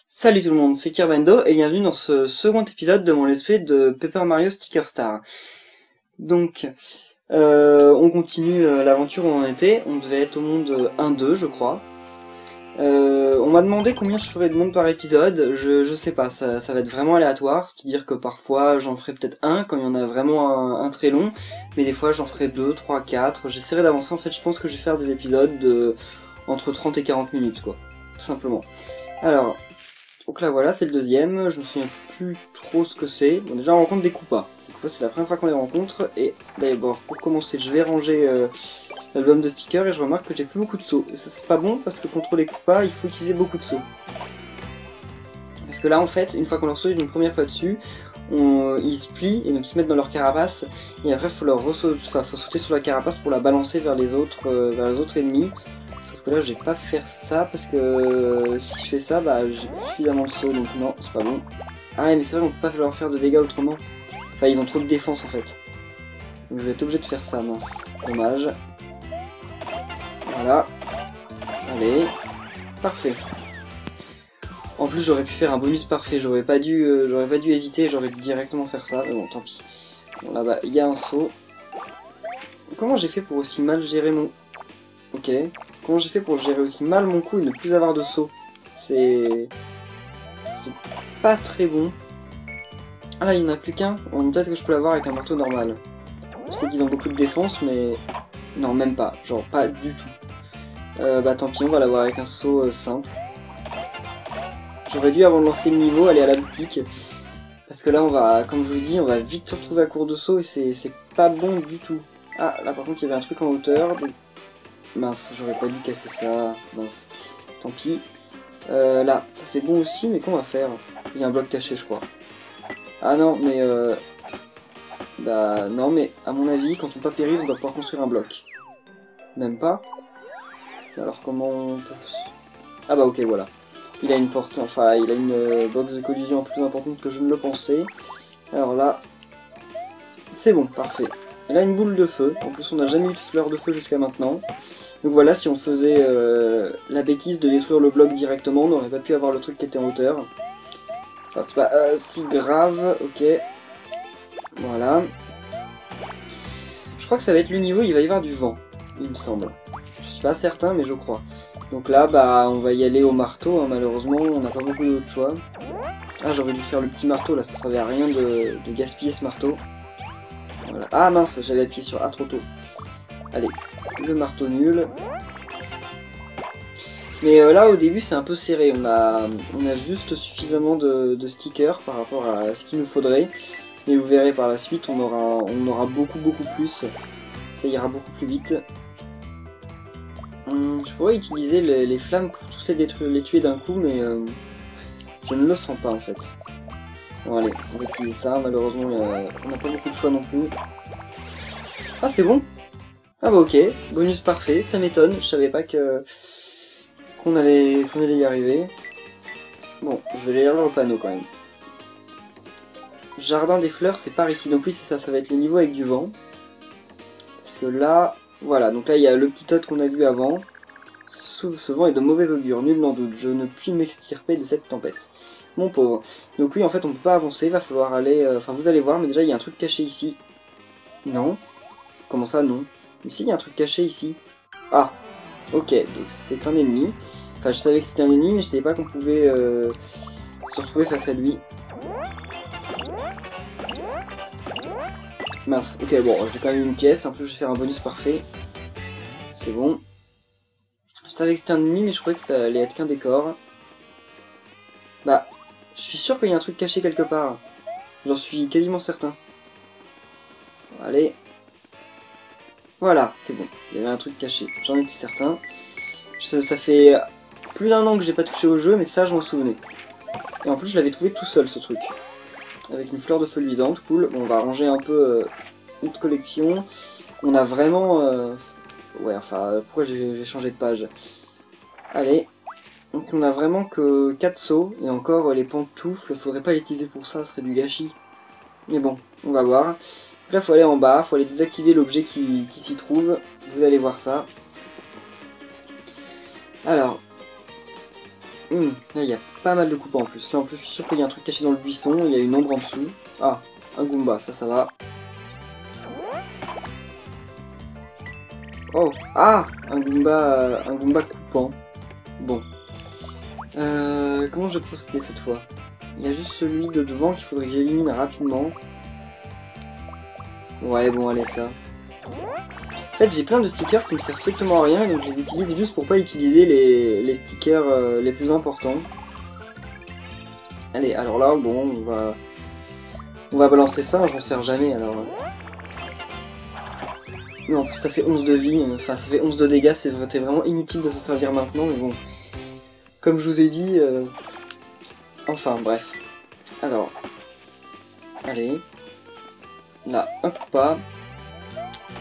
Salut tout le monde, c'est Kirbendo et bienvenue dans ce second épisode de mon let's play de Paper Mario Sticker Star. Donc, on continue l'aventure où on était, on devait être au monde 1-2 je crois. On m'a demandé combien je ferais de monde par épisode, je sais pas, ça va être vraiment aléatoire, c'est-à-dire que parfois j'en ferai peut-être un quand il y en a vraiment un très long, mais des fois j'en ferai 2, 3, 4, j'essaierai d'avancer, en fait je pense que je vais faire des épisodes de entre 30 et 40 minutes quoi, tout simplement. Alors... Donc là voilà, c'est le deuxième, je me souviens plus trop ce que c'est. Bon déjà on rencontre des Koopas. Les Koopas c'est la première fois qu'on les rencontre. Et d'abord pour commencer je vais ranger l'album de stickers et je remarque que j'ai plus beaucoup de sauts. Et ça c'est pas bon parce que contre les Koopas il faut utiliser beaucoup de sauts. Parce que là en fait, une fois qu'on leur saute une première fois dessus, ils se plient et donc ils se mettent dans leur carapace. Et après faut faut sauter sur la carapace pour la balancer vers les autres ennemis. Sauf que là je vais pas faire ça parce que si je fais ça bah j'ai suffisamment de saut donc non c'est pas bon. Ah ouais mais c'est vrai qu'on peut pas leur faire de dégâts autrement. Enfin ils ont trop de défense en fait. Donc je vais être obligé de faire ça, mince. Dommage. Voilà. Allez. Parfait. En plus j'aurais pu faire un bonus parfait, j'aurais pas dû hésiter, j'aurais dû directement faire ça, mais bon tant pis. Bon là-bas il y a un saut. Comment j'ai fait pour aussi mal gérer mon... Ok. Comment j'ai fait pour gérer aussi mal mon coup et ne plus avoir de saut? C'est pas très bon. Ah là, il n'y en a plus qu'un. Bon, peut-être que je peux l'avoir avec un marteau normal. Je sais qu'ils ont beaucoup de défense, mais... Non, même pas. Genre, pas du tout. Bah tant pis, on va l'avoir avec un saut simple. J'aurais dû, avant de lancer le niveau, aller à la boutique. Parce que là, on va, comme je vous dis, on va vite se retrouver à court de saut et c'est pas bon du tout. Ah, là par contre, il y avait un truc en hauteur. Donc... Mince, j'aurais pas dû casser ça, mince. Tant pis. Là, ça c'est bon aussi, mais qu'on va faire? Il y a un bloc caché, je crois. Ah non, mais bah non, mais à mon avis, quand on papérise, on doit pouvoir construire un bloc. Même pas. Alors comment on peut... Ah bah ok, voilà. Il a une porte, enfin, il a une box de collision plus importante que je ne le pensais. Alors là, c'est bon, parfait. Il a une boule de feu. En plus, on n'a jamais eu de fleur de feu jusqu'à maintenant. Donc voilà, si on faisait la bêtise de détruire le bloc directement, on n'aurait pas pu avoir le truc qui était en hauteur. Enfin, c'est pas si grave, ok. Voilà. Je crois que ça va être le niveau, il va y avoir du vent, il me semble. Je suis pas certain, mais je crois. Donc là, bah, on va y aller au marteau, hein, malheureusement, on n'a pas beaucoup d'autres choix. Ah, j'aurais dû faire le petit marteau, là, ça servait à rien de gaspiller ce marteau. Voilà. Ah mince, j'avais appuyé sur A trop tôt. Allez, le marteau nul. Mais là au début c'est un peu serré, on a juste suffisamment de stickers par rapport à ce qu'il nous faudrait. Et vous verrez par la suite on aura beaucoup plus, ça ira beaucoup plus vite. Je pourrais utiliser les flammes pour tous les détruire, les tuer d'un coup mais je ne le sens pas en fait. Bon allez, on va utiliser ça, malheureusement on n'a pas beaucoup de choix non plus. Ah c'est bon. Ah bah ok, bonus parfait, ça m'étonne, je savais pas qu'on allait y arriver. Bon, je vais lire le panneau quand même. Jardin des fleurs, c'est par ici. Donc oui, c'est ça, ça va être le niveau avec du vent. Parce que là, voilà, donc là il y a le petit hôte qu'on a vu avant. Ce vent est de mauvais augure, nul n'en doute. Je ne puis m'extirper de cette tempête. Mon pauvre. Donc oui, en fait, on peut pas avancer, il va falloir aller... Enfin, vous allez voir, mais déjà, il y a un truc caché ici. Non. Comment ça, non? Ici, il y a un truc caché ici. Ah, ok, donc c'est un ennemi. Enfin, je savais que c'était un ennemi, mais je savais pas qu'on pouvait se retrouver face à lui. Mince, ok, bon, j'ai quand même une pièce. En plus, je vais faire un bonus parfait. C'est bon. Je savais que c'était un ennemi, mais je croyais que ça allait être qu'un décor. Bah, je suis sûr qu'il y a un truc caché quelque part. J'en suis quasiment certain. Allez. Voilà, c'est bon. Il y avait un truc caché. J'en étais certain. Ça fait plus d'1 an que j'ai pas touché au jeu, mais ça, je m'en souvenais. Et en plus, je l'avais trouvé tout seul, ce truc. Avec une fleur de feu luisante, cool. Bon, on va ranger un peu notre collection. On a vraiment... Ouais, enfin, pourquoi j'ai changé de page? Allez. Donc on a vraiment que 4 sauts. Et encore, les pantoufles, faudrait pas les utiliser pour ça, ce serait du gâchis. Mais bon, on va voir. Là, faut aller en bas, faut aller désactiver l'objet qui s'y trouve. Vous allez voir ça. Alors, Là, il y a pas mal de coupes en plus. Là, en plus, je suis sûr qu'il y a un truc caché dans le buisson. Il y a une ombre en dessous. Ah, un Goomba, ça va. Oh, ah, un Goomba coupant. Bon. Comment je vais procéder cette fois? Il y a juste celui de devant qu'il faudrait que j'élimine rapidement. Ouais, bon, allez, ça. En fait, j'ai plein de stickers qui me servent strictement à rien, donc je les utilise juste pour pas utiliser les stickers les plus importants. Allez, alors là, bon, on va balancer ça, j'en sers jamais, alors... Non, en plus ça fait 11 de vie, enfin ça fait 11 de dégâts, c'est vraiment inutile de s'en servir maintenant, mais bon... Comme je vous ai dit... Enfin, bref. Alors... Allez... Là, un coup pas.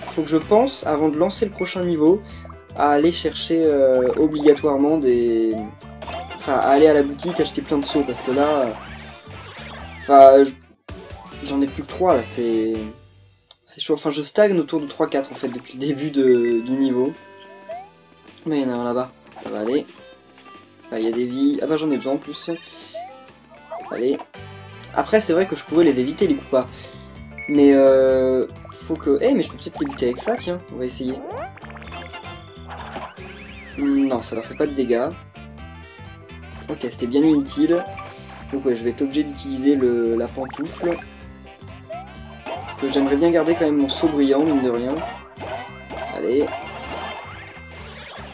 Faut que je pense, avant de lancer le prochain niveau, à aller chercher obligatoirement des... Enfin, à aller à la boutique acheter plein de seaux, parce que là... Enfin, j'en ai plus que 3 là, c'est chaud. Enfin, je stagne autour de 3-4 en fait, depuis le début du niveau. Mais il y en a un là-bas, ça va aller. Là, il y a des vies. Ah bah j'en ai besoin en plus. Allez. Après, c'est vrai que je pourrais les éviter, les coupas. Mais faut que... Eh, mais je peux peut-être les buter avec ça, tiens. On va essayer. Non, ça leur fait pas de dégâts. Ok, c'était bien inutile. Donc ouais, je vais être obligé d'utiliser la pantoufle. Parce que j'aimerais bien garder quand même mon seau brillant, mine de rien. Allez.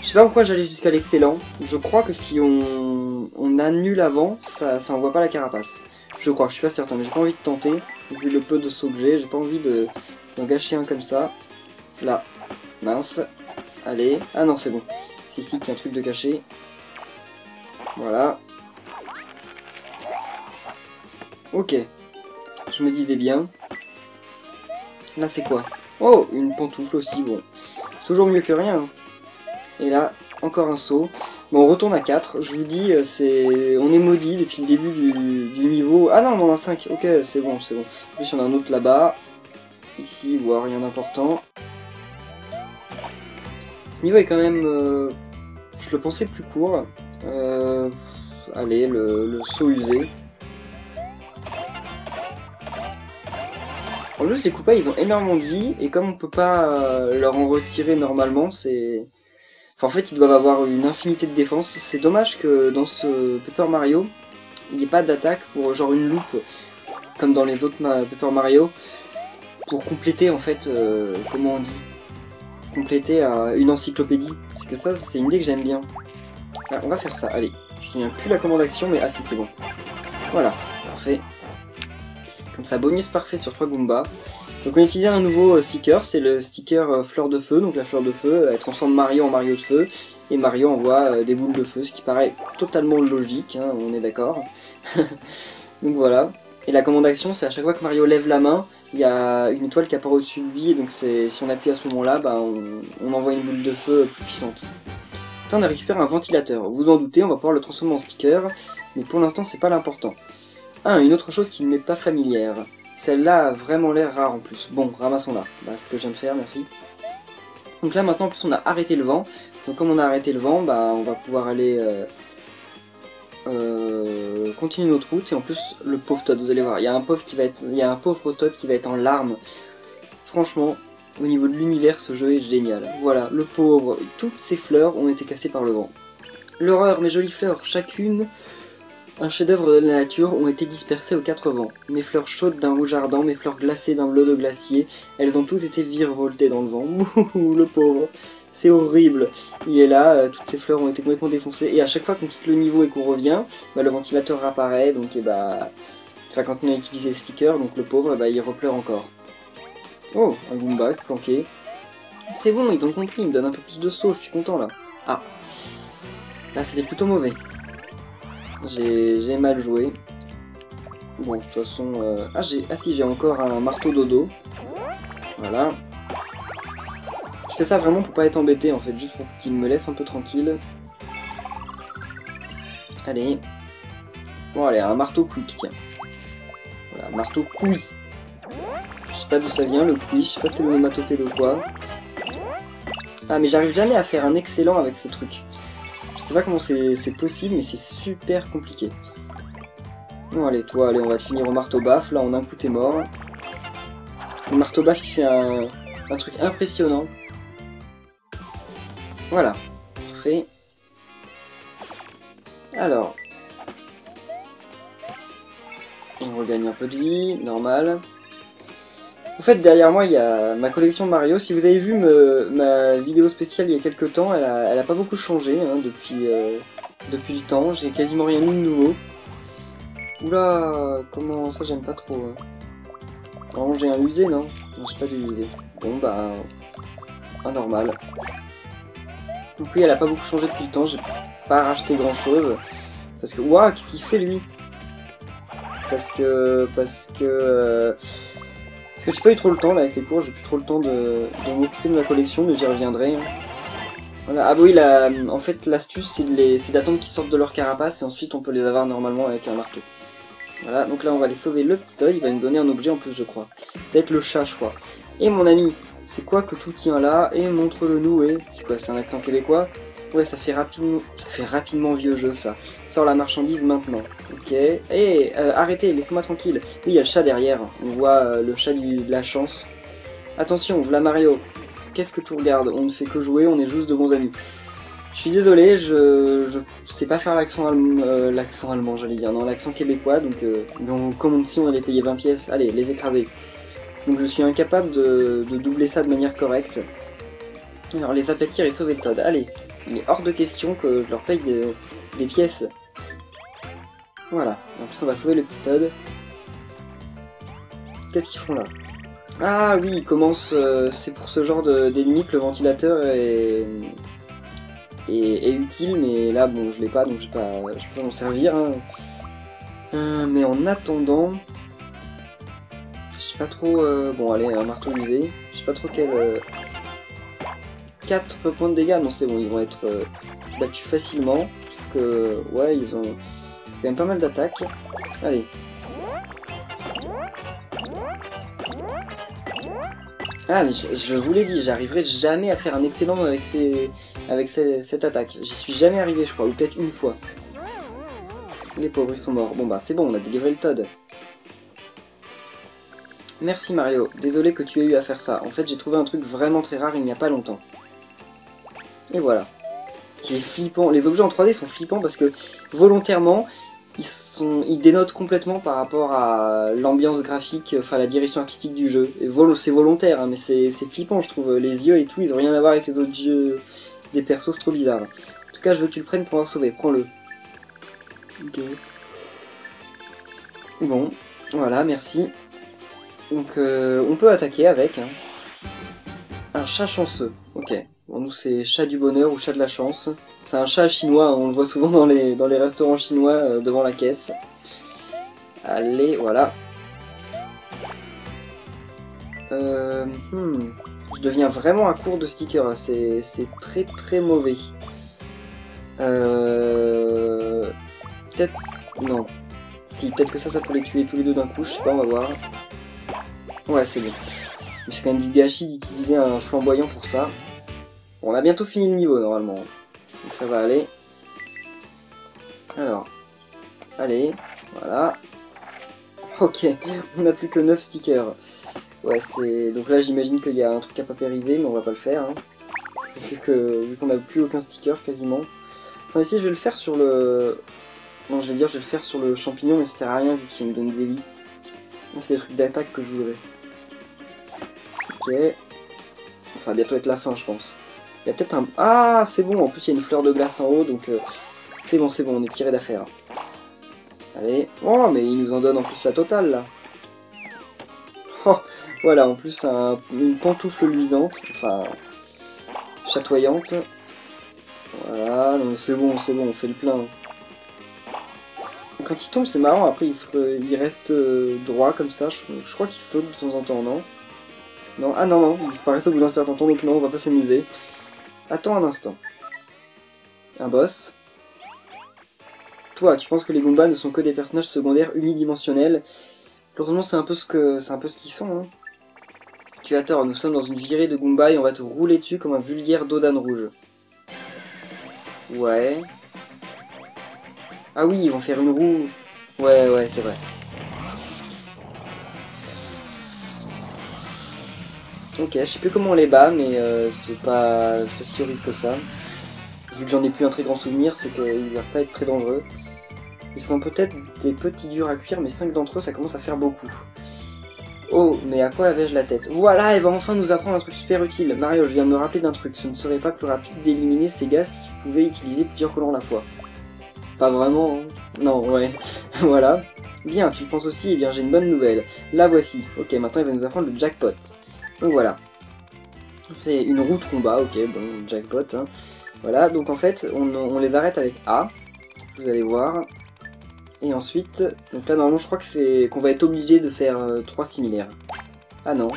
Je sais pas pourquoi j'allais jusqu'à l'excellent. Je crois que si on annule avant, ça envoie pas la carapace. Je crois, je suis pas certain, mais j'ai pas envie de tenter. Vu le peu de sauts que j'ai pas envie d'en gâcher un comme ça. Là. Mince. Allez. Ah non, c'est bon. C'est ici qu'il y a un truc de caché. Voilà. Ok. Je me disais bien. Là, c'est quoi? Oh, une pantoufle aussi, bon. Toujours mieux que rien. Hein. Et là, encore un saut. Bon, on retourne à 4. Je vous dis, on est maudit depuis le début du niveau. Ah non, on en a 5. Ok, c'est bon, c'est bon. En plus, il y en a un autre là-bas. Ici, voire rien d'important. Ce niveau est quand même... je le pensais plus court. Allez, le saut usé. En plus, les Koopas, ils ont énormément de vie, et comme on peut pas leur en retirer normalement, c'est... Enfin, en fait, ils doivent avoir une infinité de défense. C'est dommage que dans ce Paper Mario, il n'y ait pas d'attaque pour genre une loupe, comme dans les autres Paper Mario, pour compléter, en fait, comment on dit, compléter une encyclopédie. Parce que ça, c'est une idée que j'aime bien. Ah, on va faire ça, allez. Je ne souviens plus la commande action, mais ah si, c'est bon. Voilà, parfait. Comme ça, bonus parfait sur 3 Goombas. Donc on a utilisé un nouveau sticker, c'est le sticker fleur de feu. Donc la fleur de feu, elle transforme Mario en Mario de feu. Et Mario envoie des boules de feu, ce qui paraît totalement logique, hein, on est d'accord. Donc voilà. Et la commande action, c'est à chaque fois que Mario lève la main, il y a une étoile qui apparaît au-dessus de lui. Et donc si on appuie à ce moment-là, bah, on envoie une boule de feu plus puissante. Là on a récupéré un ventilateur. Vous vous en doutez, on va pouvoir le transformer en sticker. Mais pour l'instant, c'est pas l'important. Une autre chose qui ne m'est pas familière. Celle-là a vraiment l'air rare en plus. Bon, ramassons-la. Bah, ce que je viens de faire, merci. Donc là, maintenant, en plus, on a arrêté le vent. Donc comme on a arrêté le vent, bah, on va pouvoir aller continuer notre route. Et en plus, le pauvre Toad, vous allez voir, il y a un pauvre Toad qui va être en larmes. Franchement, au niveau de l'univers, ce jeu est génial. Voilà, le pauvre. Toutes ces fleurs ont été cassées par le vent. L'horreur, mes jolies fleurs, chacune... Un chef-d'œuvre de la nature ont été dispersées aux 4 vents. Mes fleurs chaudes d'un rouge ardent, mes fleurs glacées d'un bleu de glacier, elles ont toutes été virevoltées dans le vent. Ouh, le pauvre, c'est horrible. Il est là, toutes ces fleurs ont été complètement défoncées, et à chaque fois qu'on quitte le niveau et qu'on revient, bah, le ventilateur réapparaît, donc enfin quand on a utilisé le sticker, donc le pauvre, bah, il repleure encore. Oh, un Goomba planqué. C'est bon, ils ont compris, ils me donnent un peu plus de sauce, je suis content là. Ah, là c'était plutôt mauvais. J'ai mal joué. Bon, de toute façon... Ah si, j'ai encore un marteau dodo. Voilà. Je fais ça vraiment pour pas être embêté, en fait, juste pour qu'il me laisse un peu tranquille. Allez. Bon, allez, un marteau quick, tiens. Voilà, marteau couille. Je sais pas d'où ça vient, le couille. Je sais pas si c'est l'onomatopée de quoi. Ah, mais j'arrive jamais à faire un excellent avec ce truc. sais pas comment c'est possible, mais c'est super compliqué. Bon, allez, toi, allez, on va te finir au marteau-baf. Là, en un coup, t'es mort. Le marteau-baf, il fait un truc impressionnant. Voilà, parfait. Alors, on regagne un peu de vie, normal. En fait, derrière moi, il y a ma collection de Mario. Si vous avez vu ma vidéo spéciale il y a quelques temps, elle a pas beaucoup changé hein, depuis le temps. J'ai quasiment rien mis de nouveau. Oula, comment ça, j'aime pas trop. Hein. Normalement, j'ai un usé, non? Non, j'ai pas de usé. Bon, bah, un normal. Donc oui, elle a pas beaucoup changé depuis le temps. J'ai pas racheté grand chose. Parce que, waouh, qu'est-ce qu'il fait lui? Parce que j'ai pas eu trop le temps là avec les cours, j'ai plus trop le temps de m'occuper de ma collection, mais j'y reviendrai. Hein. Voilà. Ah bah oui, en fait l'astuce c'est d'attendre qu'ils sortent de leur carapace et ensuite on peut les avoir normalement avec un marteau. Voilà, donc là on va aller sauver le petit œil, il va nous donner un objet en plus je crois. Ça va être le chat je crois. Et mon ami, c'est quoi que tout tient là? Et montre-le nous, et c'est quoi, c'est un accent québécois? Ouais, ça fait rapidement vieux jeu ça. Sors la marchandise maintenant. Ok. Et arrêtez, laissez-moi tranquille. Oui, il y a le chat derrière. On voit le chat de la chance. Attention, voilà Mario. Qu'est-ce que tu regardes? On ne fait que jouer, on est juste de bons amis. Je suis désolé, je sais pas faire l'accent allemand, j'allais dire. Non, l'accent québécois, donc comme si on allait payer 20 pièces. Allez, les écraser. Donc je suis incapable de doubler ça de manière correcte. Alors les aplatir et sauver le Toad. Allez. Il est hors de question que je leur paye des pièces. Voilà. En plus, on va sauver le petit Toad. Qu'est-ce qu'ils font là? Ah oui, ils commencent... c'est pour ce genre d'ennemis que le ventilateur est utile, mais là, bon, je l'ai pas, donc je peux pas m'en servir. Hein. Mais en attendant... Je sais pas trop... Bon, allez, un marteau usé. Je sais pas trop quel... 4 points de dégâts, non c'est bon, ils vont être battus facilement. Sauf que, ouais, ils ont quand même pas mal d'attaques. Allez. Ah, mais je vous l'ai dit, j'arriverai jamais à faire un excellent avec cette attaque. J'y suis jamais arrivé, je crois, ou peut-être une fois. Les pauvres, ils sont morts. Bon bah, c'est bon, on a délivré le Toad. Merci Mario, désolé que tu aies eu à faire ça. En fait, j'ai trouvé un truc vraiment très rare il n'y a pas longtemps. Et voilà. Qui est flippant. Les objets en 3D sont flippants parce que volontairement, ils dénotent complètement par rapport à l'ambiance graphique, enfin la direction artistique du jeu. C'est volontaire, hein, mais c'est flippant je trouve. Les yeux et tout, ils ont rien à voir avec les autres yeux des persos, c'est trop bizarre. En tout cas, je veux que tu le prennes pour avoir sauvé. Prends-le. Ok. Bon, voilà, merci. Donc on peut attaquer avec. Hein. Un chat chanceux. Ok. Bon, nous c'est chat du bonheur ou chat de la chance. C'est un chat chinois, hein, on le voit souvent dans les restaurants chinois devant la caisse. Allez, voilà. Je deviens vraiment à court de stickers là, c'est très très mauvais. Peut-être... Non. Si, peut-être que ça peut les tuer tous les deux d'un coup, je sais pas, on va voir. Ouais, c'est bon. Mais c'est quand même du gâchis d'utiliser un flamboyant pour ça. Bon, on a bientôt fini le niveau normalement. Donc ça va aller. Alors. Allez, voilà. Ok, on n'a plus que 9 stickers. Ouais, c'est... Donc là, j'imagine qu'il y a un truc à papériser, mais on va pas le faire. Hein. Vu qu'on n'a plus aucun sticker, quasiment. Enfin, ici, je vais le faire sur le... Non, je vais le faire sur le champignon, mais ça sert à rien, vu qu'il me donne des vies. C'est les trucs d'attaque que je voudrais. Ok. Enfin, bientôt être la fin, je pense. Il y a peut-être un... Ah, c'est bon, en plus, il y a une fleur de glace en haut, donc... C'est bon, on est tiré d'affaire. Allez. Oh, mais il nous en donne en plus la totale, là. Oh, voilà, en plus, une pantoufle luisante. Enfin, chatoyante. Voilà, c'est bon, on fait le plein. Quand il tombe, c'est marrant, après, il reste droit, comme ça. Je crois qu'il saute de temps en temps, non? Non, ah non, il disparaît au bout d'un certain temps, donc non, on va pas s'amuser. Attends un instant. Un boss. Toi, tu penses que les Goombas ne sont que des personnages secondaires unidimensionnels? Heureusement, c'est un peu ce qu'ils sont. Hein. Tu as tort, nous sommes dans une virée de Goombas et on va te rouler dessus comme un vulgaire Dodan rouge. Ouais. Ah oui, ils vont faire une roue. Ouais, ouais, c'est vrai. Ok, je sais plus comment on les bat, mais c'est pas si horrible que ça. Vu que j'en ai plus un très grand souvenir, c'est qu'ils doivent pas être très dangereux. Ils sont peut-être des petits durs à cuire, mais 5 d'entre eux, ça commence à faire beaucoup. Oh, mais à quoi avais-je la tête? Voilà, elle va enfin nous apprendre un truc super utile. Mario, je viens de me rappeler d'un truc. Ce ne serait pas plus rapide d'éliminer ces gars si tu pouvais utiliser plusieurs colons à la fois. Pas vraiment, hein. Non, ouais. Voilà. Bien, tu le penses aussi, eh bien j'ai une bonne nouvelle. La voici. Ok, maintenant il va nous apprendre le jackpot. Donc voilà. C'est une route combat, ok, bon, jackpot. Hein. Voilà, donc en fait, on les arrête avec A. Vous allez voir. Et ensuite, donc là normalement je crois que c'est qu'on va être obligé de faire 3 similaires. Ah non.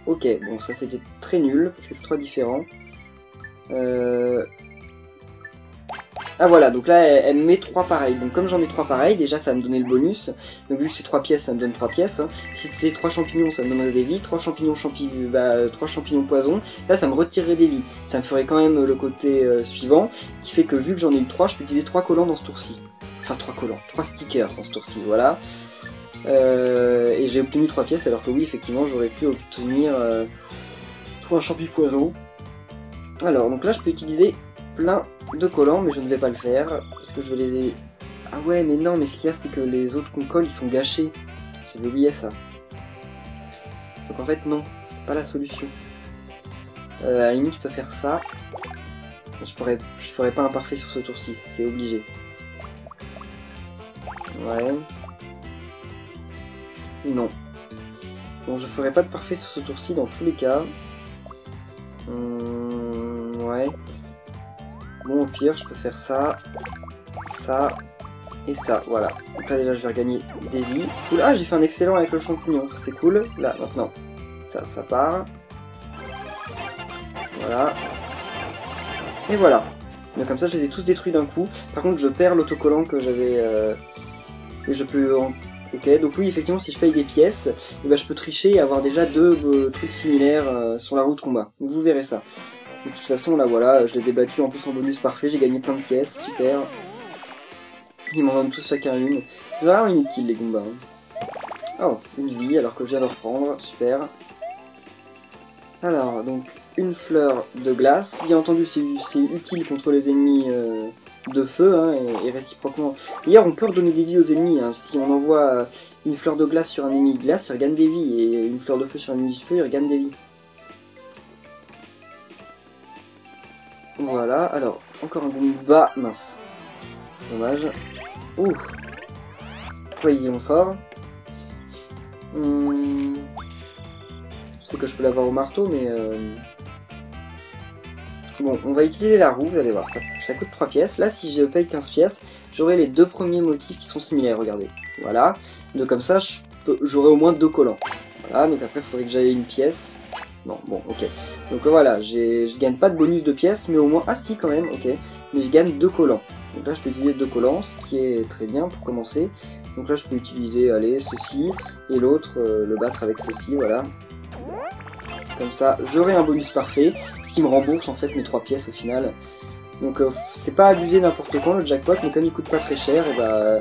Ok, bon ça c'était très nul, parce que c'est 3 différents. Ah voilà, donc là elle me met 3 pareils. Donc comme j'en ai 3 pareils, déjà ça va me donner le bonus. Donc vu que c'est 3 pièces, ça me donne 3 pièces. Hein. Si c'était 3 champignons, ça me donnerait des vies. 3 champignons 3 champignons poison. Là ça me retirerait des vies. Ça me ferait quand même le côté suivant, qui fait que vu que j'en ai eu 3, je peux utiliser 3 collants dans ce tour-ci. Enfin 3 collants, 3 stickers dans ce tour-ci, voilà. Et j'ai obtenu 3 pièces, alors que oui, effectivement, j'aurais pu obtenir 3 champis poison. Alors, donc là, je peux utiliser plein de collants, mais je ne vais pas le faire, parce que je vais les... Ah ouais, mais non, mais ce qu'il y a, c'est que les autres qu'on colle, ils sont gâchés. J'avais oublié ça. Donc en fait, non, c'est pas la solution. À la limite, je peux faire ça. Je ferai pas un parfait sur ce tour-ci, c'est obligé. Ouais. Non. Bon, je ferai pas de parfait sur ce tour-ci dans tous les cas. Ouais. Bon, au pire, je peux faire ça, ça et ça. Voilà. Donc là, déjà, je vais regagner des vies. Cool. Ah, j'ai fait un excellent avec le champignon. Ça, c'est cool. Là, maintenant, ça part. Voilà. Et voilà. Donc comme ça, je les ai tous détruits d'un coup. Par contre, je perds l'autocollant que j'avais... Et je peux... Ok, donc oui, effectivement, si je paye des pièces, eh ben, je peux tricher et avoir déjà 2 trucs similaires sur la route combat. Donc vous verrez ça. De toute façon, là, voilà, je l'ai débattu en plus en bonus parfait, j'ai gagné plein de pièces, super. Ils m'en donnent tous chacun une. C'est vraiment inutile, les combats. Hein. Oh, une vie, alors que je viens de reprendre, super. Alors, donc, une fleur de glace. Bien entendu, c'est utile contre les ennemis... de feu, hein, et réciproquement. D'ailleurs, on peut redonner des vies aux ennemis. Hein. Si on envoie une fleur de glace sur un ennemi de glace, il regagne des vies, et une fleur de feu sur un ennemi de feu, il regagne des vies. Voilà, alors, encore un bon bas, mince. Dommage. Ouh. Pourquoi ils y vont fort? Je sais que je peux l'avoir au marteau, mais... Bon, on va utiliser la roue, vous allez voir, ça coûte 3 pièces. Là, si je paye 15 pièces, j'aurai les 2 premiers motifs qui sont similaires, regardez. Voilà, donc comme ça, j'aurai au moins 2 collants. Voilà, donc après, il faudrait que j'aille une pièce. Non, bon, ok. Donc voilà, je gagne pas de bonus de pièces, mais au moins... Ah si, quand même, ok. Mais je gagne 2 collants. Donc là, je peux utiliser 2 collants, ce qui est très bien pour commencer. Donc là, je peux utiliser, allez, ceci, et l'autre, le battre avec ceci, voilà. Comme ça, j'aurai un bonus parfait, ce qui me rembourse en fait mes 3 pièces au final. Donc c'est pas abusé n'importe quand le jackpot, mais comme il coûte pas très cher, et bah...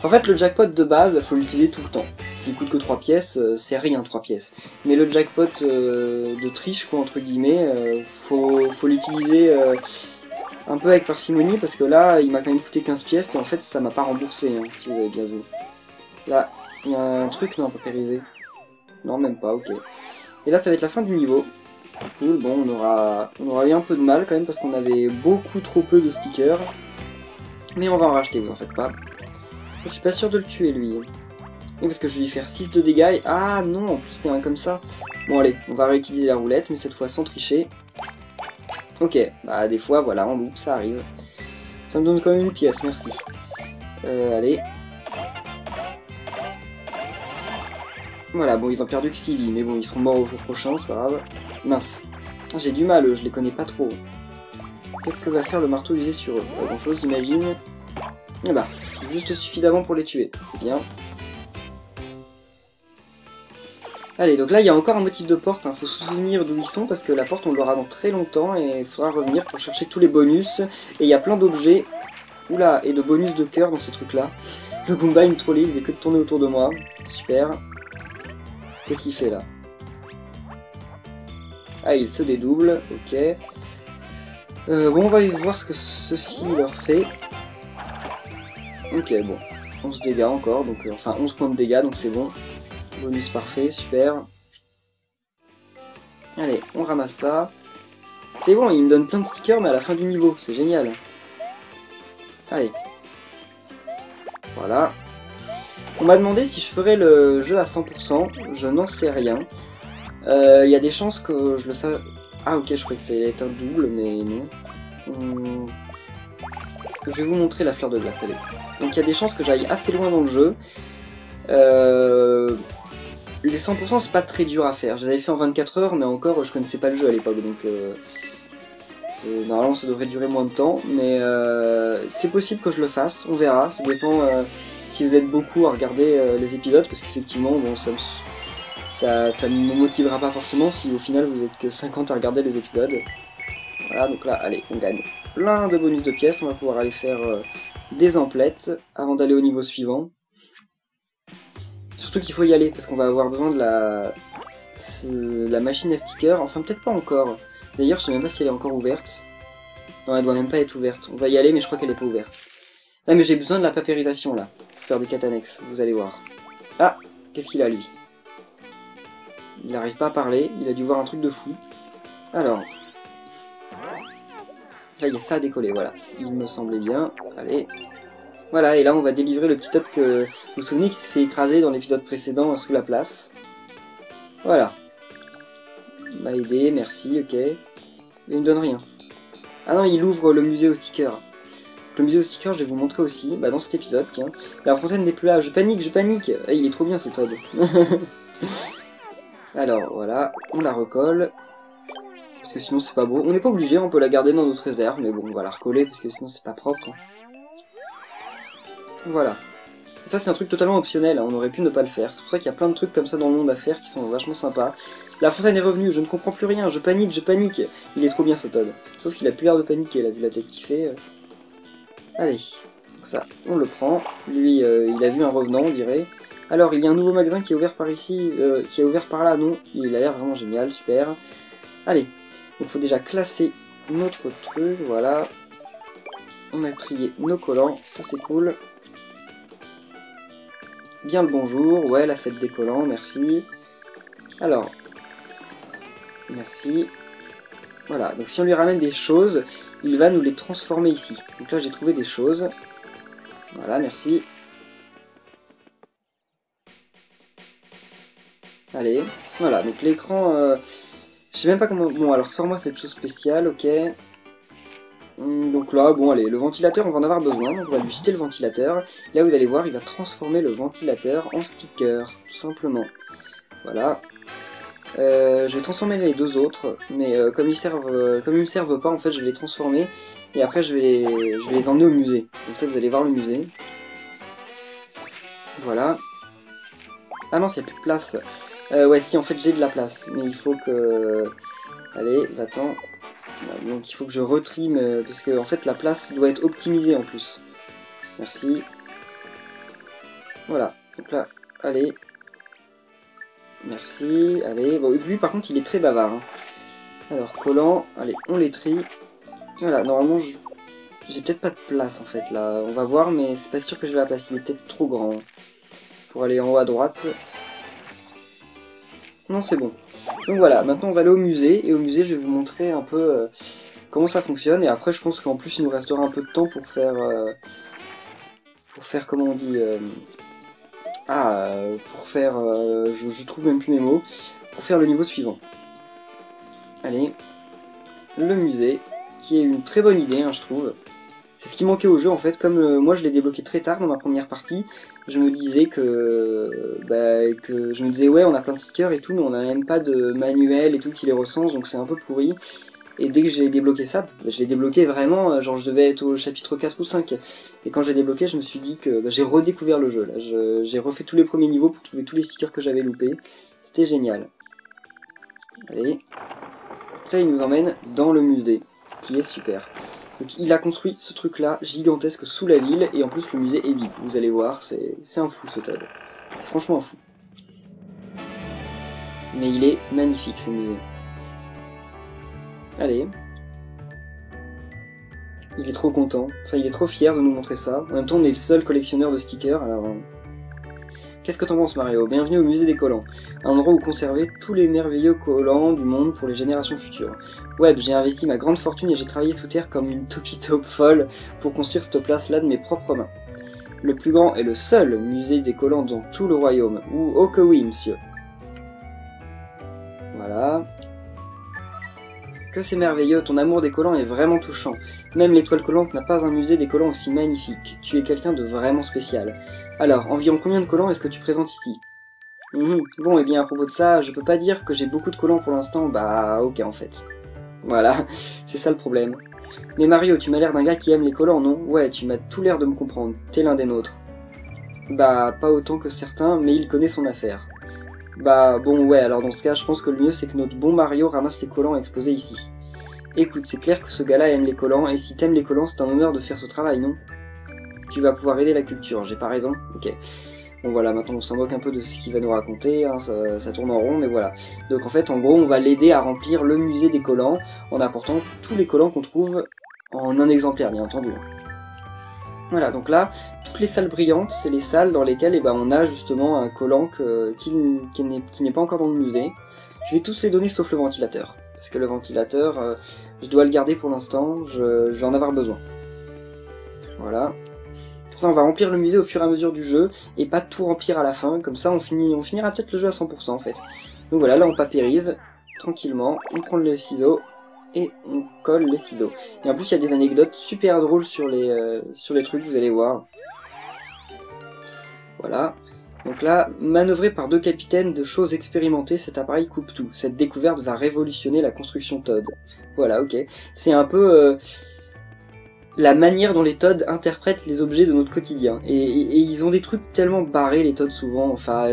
En fait le jackpot de base, faut l'utiliser tout le temps. S'il coûte que 3 pièces, c'est rien 3 pièces. Mais le jackpot de triche, quoi, entre guillemets, faut l'utiliser un peu avec parcimonie, parce que là, il m'a quand même coûté 15 pièces, et en fait ça m'a pas remboursé, hein, si vous avez bien vu. Là, il y a un truc, non, paupérisé. Non, même pas, ok. Et là, ça va être la fin du niveau. Cool, bon, on aura eu un peu de mal quand même parce qu'on avait beaucoup trop peu de stickers. Mais on va en racheter, vous en faites pas. Je suis pas sûr de le tuer, lui. Oui, parce que je vais lui faire 6 de dégâts et... Ah non, en plus c'est un comme ça. Bon, allez, on va réutiliser la roulette, mais cette fois sans tricher. Ok, bah des fois, voilà, en loupe, ça arrive. Ça me donne quand même une pièce, merci. Allez. Voilà, bon, ils ont perdu que 6 vies, mais bon, ils seront morts au jour prochain, c'est pas grave. Mince. J'ai du mal, je les connais pas trop. Qu'est-ce que va faire le marteau usé sur eux? Pas grand chose, j'imagine. Eh bah, juste suffisamment pour les tuer, c'est bien. Allez, donc là, il y a encore un motif de porte, hein. Faut se souvenir d'où ils sont, parce que la porte, on l'aura dans très longtemps, et il faudra revenir pour chercher tous les bonus. Et il y a plein d'objets Oula, et de bonus de cœur dans ces trucs-là. Le Goomba, il me trollait, il faisait que de tourner autour de moi. Super. Qu'est-ce qu'il fait là? Ah, il se dédouble, ok. Bon, on va voir ce que ceci leur fait. Ok, bon. 11 dégâts encore, donc enfin 11 points de dégâts, donc c'est bon. Bonus parfait, super. Allez, on ramasse ça. C'est bon, il me donne plein de stickers, mais à la fin du niveau, c'est génial. Allez. Voilà. On m'a demandé si je ferais le jeu à 100%, je n'en sais rien. Il y a des chances que je le fasse... Ah ok, je croyais que ça allait être un double, mais non. Je vais vous montrer la fleur de glace, allez. Donc il y a des chances que j'aille assez loin dans le jeu. Les 100% c'est pas très dur à faire. Je les avais fait en 24 heures, mais encore je connaissais pas le jeu à l'époque, donc... Normalement ça devrait durer moins de temps, mais c'est possible que je le fasse, on verra. Ça dépend si vous êtes beaucoup à regarder les épisodes, parce qu'effectivement, bon, ça ne me motivera pas forcément si au final vous êtes que 50 à regarder les épisodes. Voilà, donc là, allez, on gagne plein de bonus de pièces, on va pouvoir aller faire des emplettes avant d'aller au niveau suivant. Surtout qu'il faut y aller, parce qu'on va avoir besoin de la machine à stickers, enfin peut-être pas encore. D'ailleurs, je sais même pas si elle est encore ouverte. Non, elle doit même pas être ouverte. On va y aller, mais je crois qu'elle est pas ouverte. Ah, mais j'ai besoin de la papérisation, là, pour faire des quêtes annexes, vous allez voir. Ah, qu'est-ce qu'il a, lui? Il n'arrive pas à parler, il a dû voir un truc de fou. Alors... Là, il y a ça à décoller, voilà. Il me semblait bien. Allez. Voilà, et là, on va délivrer le petit top que vous vous souvenez qui s'est fait écraser dans l'épisode précédent sous la place. Voilà. M'a aidé, merci, ok. Mais il me donne rien. Ah non, il ouvre le musée aux stickers. Le musée aux stickers, je vais vous montrer aussi, dans cet épisode, tiens. La fontaine n'est plus là, je panique, je panique. Ah, il est trop bien ce Toad. Alors, voilà, on la recolle. Parce que sinon c'est pas beau. On n'est pas obligé, on peut la garder dans notre réserve, mais bon, on va la recoller parce que sinon c'est pas propre. Voilà. Et ça c'est un truc totalement optionnel, hein. On aurait pu ne pas le faire. C'est pour ça qu'il y a plein de trucs comme ça dans le monde à faire qui sont vachement sympas. La fontaine est revenue, je ne comprends plus rien, je panique, je panique. Il est trop bien ce Toad. Sauf qu'il a plus l'air de paniquer, là, vu la tête qu'il fait. Allez, donc ça, on le prend. Lui, il a vu un revenant, on dirait. Alors, il y a un nouveau magasin qui est ouvert par ici, qui est ouvert par là, non. Il a l'air vraiment génial, super. Allez, donc il faut déjà classer notre truc, voilà. On a trié nos collants, ça c'est cool. Bien le bonjour, ouais, la fête des collants, merci. Alors, merci. Voilà, donc si on lui ramène des choses, il va nous les transformer ici. Donc là j'ai trouvé des choses. Voilà, merci. Allez, voilà, donc l'écran... je sais même pas comment... Bon, alors sors-moi cette chose spéciale, ok. Donc là, bon, allez, le ventilateur, on va en avoir besoin. Donc on va lui jeter le ventilateur. Là, vous allez voir, il va transformer le ventilateur en sticker, tout simplement. Voilà. Je vais transformer les deux autres, mais comme ils me servent pas, en fait, je vais les transformer. Et après, je vais les emmener au musée. Comme ça, vous allez voir le musée. Voilà. Ah non, il n'y a plus de place. Ouais, si, en fait, j'ai de la place. Mais il faut que... Allez, va-t'en. Donc il faut que je retrime, parce que en fait la place doit être optimisée en plus. Merci. Voilà, donc là, allez. Merci, allez. Bon, lui par contre il est très bavard. Hein. Alors, collant, allez, on les trie. Voilà, normalement j'ai peut-être pas de place en fait là. On va voir, mais c'est pas sûr que j'ai la place, il est peut-être trop grand. Pour aller en haut à droite. Non, c'est bon. Donc voilà, maintenant on va aller au musée, et au musée je vais vous montrer un peu comment ça fonctionne, et après je pense qu'en plus il nous restera un peu de temps pour faire comment on dit, pour faire, je trouve même plus mes mots, pour faire le niveau suivant. Allez, le musée, qui est une très bonne idée, hein, je trouve. C'est ce qui manquait au jeu en fait, comme moi je l'ai débloqué très tard dans ma première partie, je me disais je me disais ouais on a plein de stickers et tout, mais on n'a même pas de manuel et tout qui les recense, donc c'est un peu pourri. Et dès que j'ai débloqué ça, je l'ai débloqué vraiment, genre je devais être au chapitre 4 ou 5. Et quand j'ai débloqué, je me suis dit que j'ai redécouvert le jeu, là. J'ai refait tous les premiers niveaux pour trouver tous les stickers que j'avais loupés. C'était génial. Allez. Là il nous emmène dans le musée, qui est super. Donc il a construit ce truc-là, gigantesque, sous la ville, et en plus le musée est vide. Vous allez voir, c'est un fou ce Todd. C'est franchement un fou. Mais il est magnifique ce musée. Allez. Il est trop content. Enfin, il est trop fier de nous montrer ça. En même temps, on est le seul collectionneur de stickers, alors... Qu'est-ce que t'en penses, Mario? Bienvenue au musée des collants. Un endroit où conserver tous les merveilleux collants du monde pour les générations futures. Ouais, j'ai investi ma grande fortune et j'ai travaillé sous terre comme une topito folle pour construire cette place-là de mes propres mains. Le plus grand et le seul musée des collants dans tout le royaume. Ou oh que oui, monsieur. Voilà. Que c'est merveilleux, ton amour des collants est vraiment touchant. Même l'étoile collante n'a pas un musée des collants aussi magnifique. Tu es quelqu'un de vraiment spécial. Alors, environ combien de collants est-ce que tu présentes ici? Bon, et bien à propos de ça, je peux pas dire que j'ai beaucoup de collants pour l'instant, bah ok en fait. Voilà, c'est ça le problème. Mais Mario, tu m'as l'air d'un gars qui aime les collants, non? Ouais, tu m'as tout l'air de me comprendre, t'es l'un des nôtres. Bah, pas autant que certains, mais il connaît son affaire. Bah, bon, ouais, alors dans ce cas, je pense que le mieux c'est que notre bon Mario ramasse les collants exposés ici. Écoute, c'est clair que ce gars-là aime les collants, et si t'aimes les collants, c'est un honneur de faire ce travail, non? Tu vas pouvoir aider la culture, j'ai pas raison? Ok. Bon voilà, maintenant on s'en moque un peu de ce qu'il va nous raconter, hein, ça tourne en rond, mais voilà. Donc en fait, en gros, on va l'aider à remplir le musée des collants, en apportant tous les collants qu'on trouve en un exemplaire, bien entendu. Voilà, donc là, toutes les salles brillantes, c'est les salles dans lesquelles on a justement un collant qui n'est pas encore dans le musée. Je vais tous les donner sauf le ventilateur, parce que le ventilateur, je dois le garder pour l'instant, je vais en avoir besoin. Voilà. Pour ça, on va remplir le musée au fur et à mesure du jeu, et pas tout remplir à la fin, comme ça on finira peut-être le jeu à 100% en fait. Donc voilà, là on papérise, tranquillement, on prend le ciseau, et on colle les ciseaux. Et en plus, il y a des anecdotes super drôles sur les trucs, vous allez voir. Voilà. Donc là, manœuvré par 2 capitaines de choses expérimentées, cet appareil coupe tout. Cette découverte va révolutionner la construction Todd. Voilà, ok. C'est un peu la manière dont les Todd interprètent les objets de notre quotidien. Et ils ont des trucs tellement barrés, les Todd, souvent. Enfin,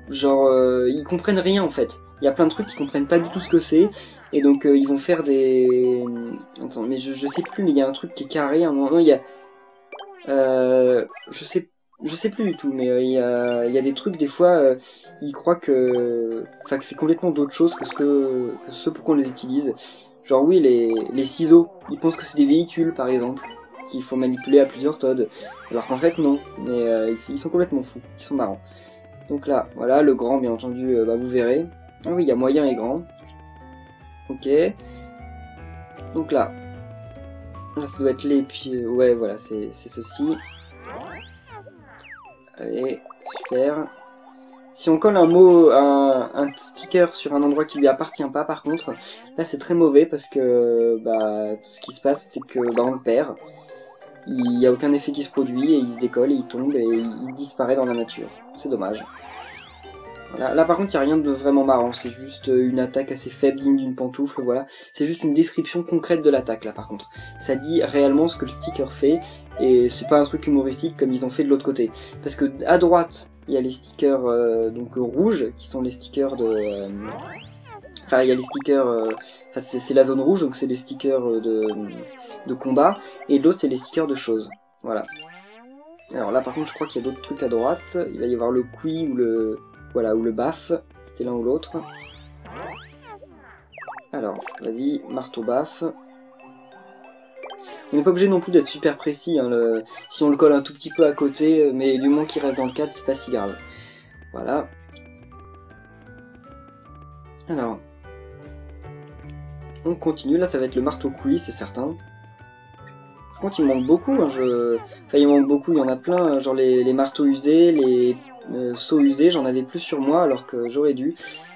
genre, ils comprennent rien, en fait. Il y a plein de trucs qu'ils comprennent pas du tout ce que c'est. Et donc ils vont faire des... Attends, mais je sais plus, mais il y a un truc qui est carré, à un moment, non, il y a... je sais plus du tout, mais il y a des trucs, des fois, ils croient que... Enfin, que c'est complètement d'autre chose que ce pour qu'on les utilise. Genre oui, les ciseaux, ils pensent que c'est des véhicules, par exemple, qu'il faut manipuler à plusieurs Todd. Alors qu'en fait, non, mais ils sont complètement fous, ils sont marrants. Donc là, voilà, le grand, bien entendu, bah, vous verrez. Ah oui, il y a moyen et grand. Ok. Donc là, ça doit être les pieds. Ouais, voilà, c'est ceci. Allez, super. Si on colle un mot, un sticker sur un endroit qui lui appartient pas, par contre, là c'est très mauvais parce que bah ce qui se passe, c'est que bah on le perd. Il n'y a aucun effet qui se produit et il se décolle et il tombe et il disparaît dans la nature. C'est dommage. Voilà. Là par contre il n'y a rien de vraiment marrant, c'est juste une attaque assez faible digne d'une pantoufle, voilà. C'est juste une description concrète de l'attaque là par contre. Ça dit réellement ce que le sticker fait, et c'est pas un truc humoristique comme ils ont fait de l'autre côté. Parce que à droite, il y a les stickers donc rouges, qui sont les stickers de... Enfin il y a les stickers... Enfin c'est la zone rouge, donc c'est les stickers de combat, et l'autre c'est les stickers de choses. Voilà. Alors là par contre je crois qu'il y a d'autres trucs à droite, il va y avoir le Kui ou le... Voilà, ou le baf, c'était l'un ou l'autre. Alors, vas-y, marteau baf. On n'est pas obligé non plus d'être super précis, hein, si on le colle un tout petit peu à côté, mais du moment qu'il reste dans le cadre, c'est pas si grave. Voilà. Alors, on continue, là ça va être le marteau couille, c'est certain. Par contre, il manque beaucoup, hein, enfin il manque beaucoup, il y en a plein, genre les marteaux usés, les... saut usé, j'en avais plus sur moi alors que j'aurais dû.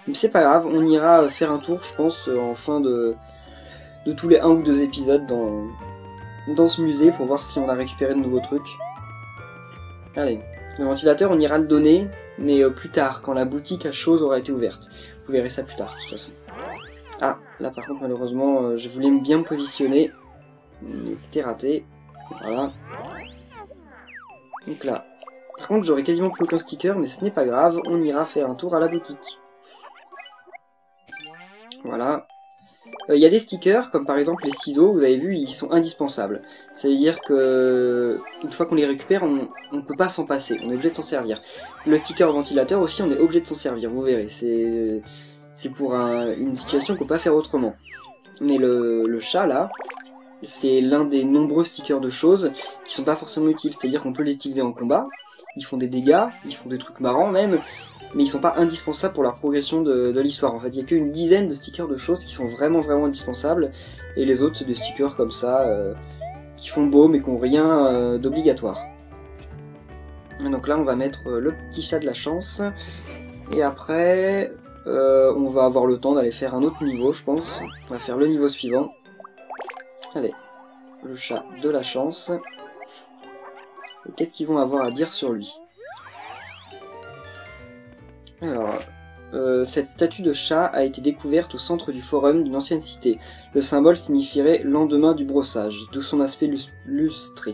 Mais c'est pas grave, on ira faire un tour, je pense, en fin de tous les 1 ou 2 épisodes dans ce musée pour voir si on a récupéré de nouveaux trucs. Allez, le ventilateur, on ira le donner, mais plus tard, quand la boutique à choses aura été ouverte. Vous verrez ça plus tard, de toute façon. Ah, là par contre, malheureusement, je voulais bien me positionner, mais c'était raté. Voilà. Donc là. Par contre, j'aurai quasiment plus aucun sticker, mais ce n'est pas grave, on ira faire un tour à la boutique. Voilà. Il y a des stickers, comme par exemple les ciseaux, vous avez vu, ils sont indispensables. Ça veut dire que une fois qu'on les récupère, on ne peut pas s'en passer, on est obligé de s'en servir. Le sticker ventilateur aussi, on est obligé de s'en servir, vous verrez. C'est pour une situation qu'on peut pas faire autrement. Mais le chat, là, c'est l'un des nombreux stickers de choses qui sont pas forcément utiles. C'est-à-dire qu'on peut les utiliser en combat, ils font des dégâts, ils font des trucs marrants même, mais ils sont pas indispensables pour la progression de l'histoire. En fait, il y a qu'une dizaine de stickers de choses qui sont vraiment indispensables, et les autres c'est des stickers comme ça, qui font beau mais qui ont rien d'obligatoire. Donc là on va mettre le petit chat de la chance, et après on va avoir le temps d'aller faire un autre niveau je pense. On va faire le niveau suivant. Allez, le chat de la chance. Et qu'est-ce qu'ils vont avoir à dire sur lui? Alors, cette statue de chat a été découverte au centre du forum d'une ancienne cité. Le symbole signifierait lendemain du brossage, d'où son aspect lustré.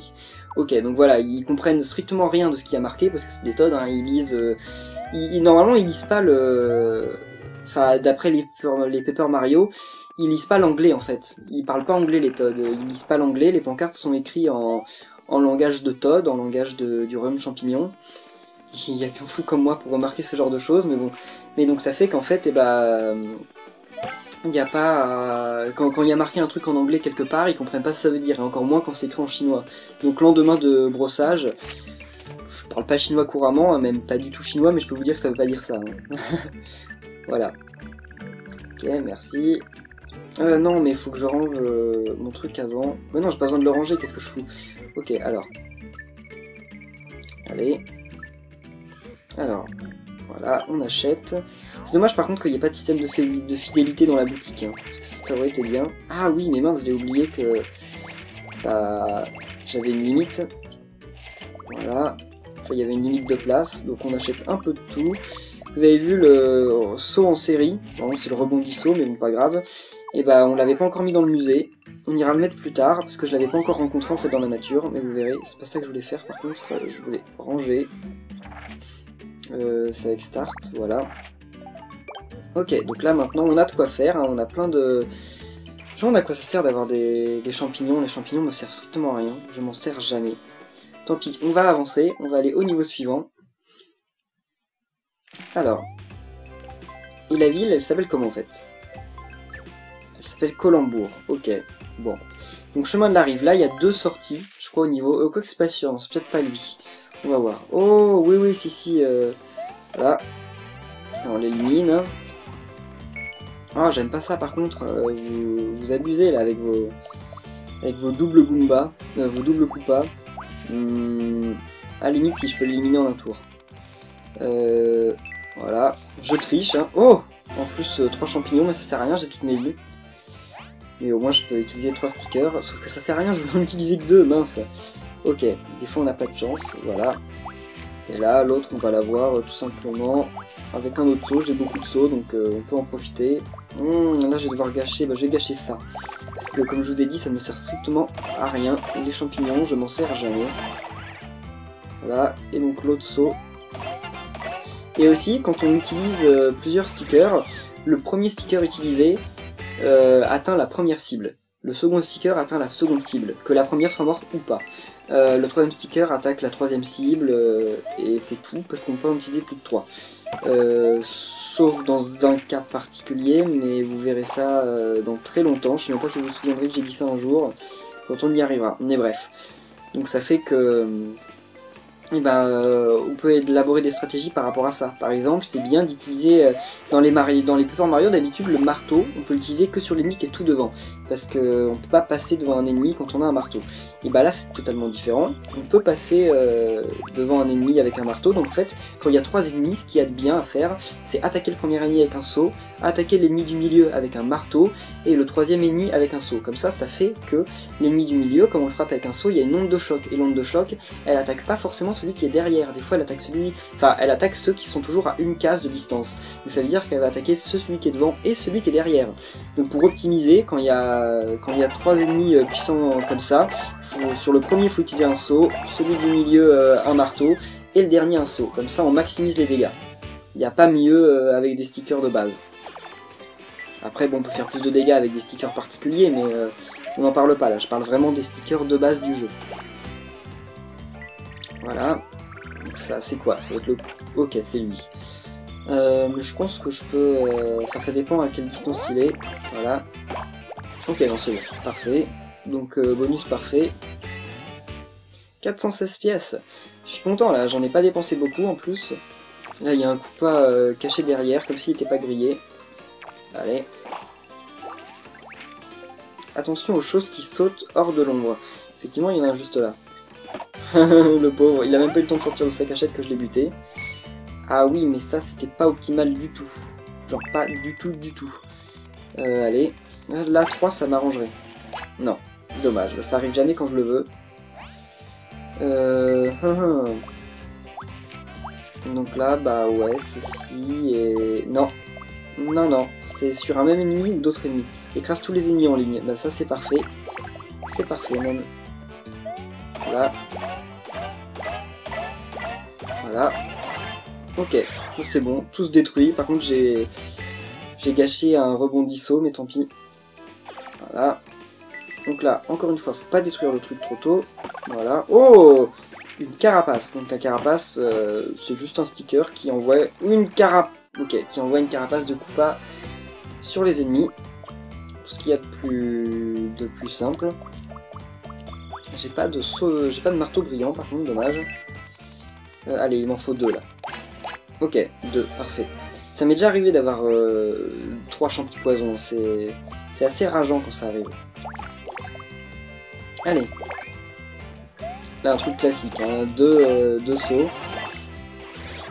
Ok, donc voilà, ils comprennent strictement rien de ce qui a marqué, parce que c'est des Toads, hein, ils lisent... normalement, ils lisent pas le... Enfin, d'après les Paper Mario, ils lisent pas l'anglais en fait. Ils parlent pas anglais les Toads, ils lisent pas l'anglais, les pancartes sont écrites en langage de Toad, en langage du royaume champignon. Il y a qu'un fou comme moi pour remarquer ce genre de choses, mais bon. Mais donc ça fait qu'en fait, il y a pas... Quand il y a marqué un truc en anglais quelque part, ils comprennent pas ce que ça veut dire, et encore moins quand c'est écrit en chinois. Donc lendemain de brossage, je parle pas chinois couramment, hein, même pas du tout chinois, mais je peux vous dire que ça veut pas dire ça. Hein. Voilà. Ok, merci. Non, mais il faut que je range mon truc avant. Mais non, j'ai pas besoin de le ranger, qu'est-ce que je fous? Ok, alors. Allez. Alors, voilà, on achète. C'est dommage par contre qu'il n'y ait pas de système de fidélité dans la boutique, hein, parce que ça aurait été bien. Ah oui, mais mince, j'ai oublié que j'avais une limite. Voilà. Enfin, il y avait une limite de place, donc on achète un peu de tout. Vous avez vu le saut en série, bon, c'est le rebondi saut, mais bon, pas grave. Et bah, on l'avait pas encore mis dans le musée. On ira le mettre plus tard, parce que je l'avais pas encore rencontré en fait dans la nature, mais vous verrez, c'est pas ça que je voulais faire par contre, je voulais ranger. C'est avec Start, voilà. Ok, donc là maintenant on a de quoi faire, hein, on a plein de... Je me demande à quoi ça sert d'avoir des champignons, les champignons me servent strictement à rien, je m'en sers jamais. Tant pis, on va avancer, on va aller au niveau suivant. Alors, et la ville, elle s'appelle comment en fait? Elle s'appelle Colambour, ok, bon. Donc chemin de la rive, là il y a deux sorties, je crois au niveau... quoi que c'est pas sûr, non, c'est peut-être pas lui. On va voir. Oh, oui, si, voilà. On l'élimine. Ah, j'aime pas ça par contre, vous abusez là avec vos doubles Goombas, vos doubles Koopas. À la limite, si je peux l'éliminer en un tour. Voilà, je triche. Hein. Oh, en plus, 3 champignons, mais ça sert à rien, j'ai toutes mes vies. Mais au moins, je peux utiliser 3 stickers, sauf que ça sert à rien, je veux en utiliser que 2, mince. Ok, des fois on n'a pas de chance, voilà. Et là, l'autre, on va l'avoir tout simplement avec un autre saut. J'ai beaucoup de sauts, donc on peut en profiter. Là, je vais devoir gâcher, je vais gâcher ça. Parce que, comme je vous ai dit, ça ne me sert strictement à rien. Les champignons, je m'en sers jamais. Voilà, et donc l'autre saut. Et aussi, quand on utilise plusieurs stickers, le premier sticker utilisé atteint la première cible. Le second sticker atteint la seconde cible, que la première soit morte ou pas. Le troisième sticker attaque la troisième cible, et c'est tout, parce qu'on peut en utiliser plus de 3. Sauf dans un cas particulier, mais vous verrez ça dans très longtemps. Je ne sais même pas si vous vous souviendrez que j'ai dit ça un jour, quand on y arrivera. Mais bref. Donc ça fait que... on peut élaborer des stratégies par rapport à ça. Par exemple, c'est bien d'utiliser dans les Paper Mario d'habitude le marteau, on peut l'utiliser que sur l'ennemi qui est tout devant, parce qu'on peut pas passer devant un ennemi quand on a un marteau. Et bah là c'est totalement différent, on peut passer devant un ennemi avec un marteau, donc en fait quand il y a 3 ennemis, ce qu'il y a de bien à faire, c'est attaquer le premier ennemi avec un saut, attaquer l'ennemi du milieu avec un marteau, et le troisième ennemi avec un saut. Comme ça fait que l'ennemi du milieu, comme on le frappe avec un saut, il y a une onde de choc, et l'onde de choc, elle attaque pas forcément celui qui est derrière, des fois elle attaque elle attaque ceux qui sont toujours à une case de distance. Donc ça veut dire qu'elle va attaquer celui qui est devant et celui qui est derrière. Donc pour optimiser, quand il y a 3 ennemis puissants comme ça, sur le premier il faut utiliser un saut, celui du milieu un marteau, et le dernier un saut. Comme ça on maximise les dégâts. Il n'y a pas mieux avec des stickers de base. Après, bon, on peut faire plus de dégâts avec des stickers particuliers, mais on n'en parle pas là. Je parle vraiment des stickers de base du jeu. Voilà. Donc ça, c'est quoi? Ça va être le... Ok, c'est lui. Mais je pense que je peux... Enfin, ça dépend à quelle distance il est. Voilà. Ok, non, c'est bon. Parfait. Donc, bonus parfait. 416 pièces. Je suis content, là. J'en ai pas dépensé beaucoup, en plus. Là, il y a un Koopa caché derrière, comme s'il n'était pas grillé. Allez. Attention aux choses qui sautent hors de l'ombre. Effectivement, il y en a un juste là. Le pauvre, il a même pas eu le temps de sortir de sa cachette que je l'ai buté. Ah oui, mais ça, c'était pas optimal du tout. Genre, pas du tout, du tout. Allez. Là, 3, ça m'arrangerait. Non, dommage. Ça arrive jamais quand je le veux. Donc là, bah ouais, ceci et... Non. Non, non. C'est sur un même ennemi ou d'autres ennemis. Écrase tous les ennemis en ligne. Bah ça, c'est parfait. C'est parfait, même. Voilà. Voilà. Ok, c'est bon. Tous détruits. Par contre, j'ai gâché un rebondisseau, mais tant pis. Voilà. Donc là, encore une fois, faut pas détruire le truc trop tôt. Voilà. Oh! Une carapace. Donc la carapace, c'est juste un sticker qui envoie une carapace. Ok, qui envoie une carapace de Koopa sur les ennemis. Tout ce qu'il y a de plus simple. J'ai pas de marteau brillant, par contre, dommage. Allez, il m'en faut 2 là. Ok, 2, parfait. Ça m'est déjà arrivé d'avoir 3 champis poison. C'est assez rageant quand ça arrive. Allez. Là, un truc classique, hein, 2 sauts.